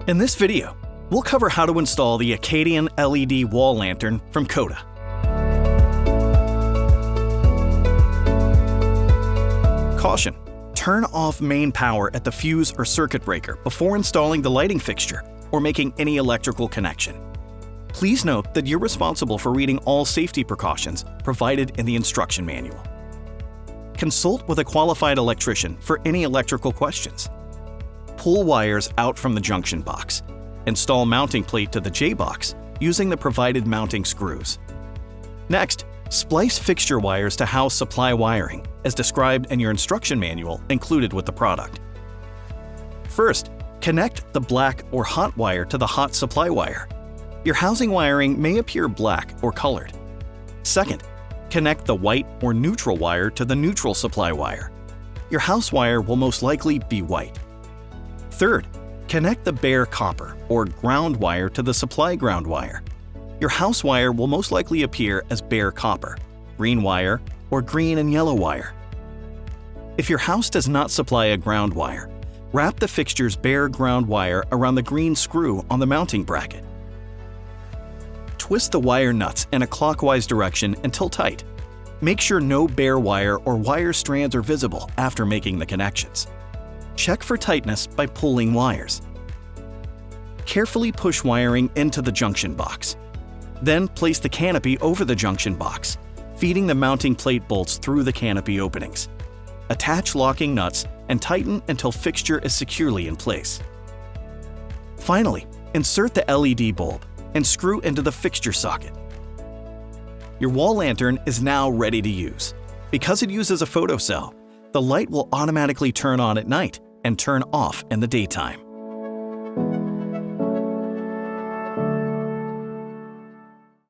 In this video, we'll cover how to install the Acadian LED wall lantern from KODA. Caution: turn off main power at the fuse or circuit breaker before installing the lighting fixture or making any electrical connection. Please note that you're responsible for reading all safety precautions provided in the instruction manual. Consult with a qualified electrician for any electrical questions. Pull wires out from the junction box. Install mounting plate to the J-box using the provided mounting screws. Next, splice fixture wires to house supply wiring, as described in your instruction manual included with the product. First, connect the black or hot wire to the hot supply wire. Your housing wiring may appear black or colored. Second, connect the white or neutral wire to the neutral supply wire. Your house wire will most likely be white. Third, connect the bare copper or ground wire to the supply ground wire. Your house wire will most likely appear as bare copper, green wire, or green and yellow wire. If your house does not supply a ground wire, wrap the fixture's bare ground wire around the green screw on the mounting bracket. Twist the wire nuts in a clockwise direction until tight. Make sure no bare wire or wire strands are visible after making the connections. Check for tightness by pulling wires. Carefully push wiring into the junction box. Then place the canopy over the junction box, feeding the mounting plate bolts through the canopy openings. Attach locking nuts and tighten until fixture is securely in place. Finally, insert the LED bulb and screw into the fixture socket. Your wall lantern is now ready to use. Because it uses a photocell, the light will automatically turn on at night and turn off in the daytime.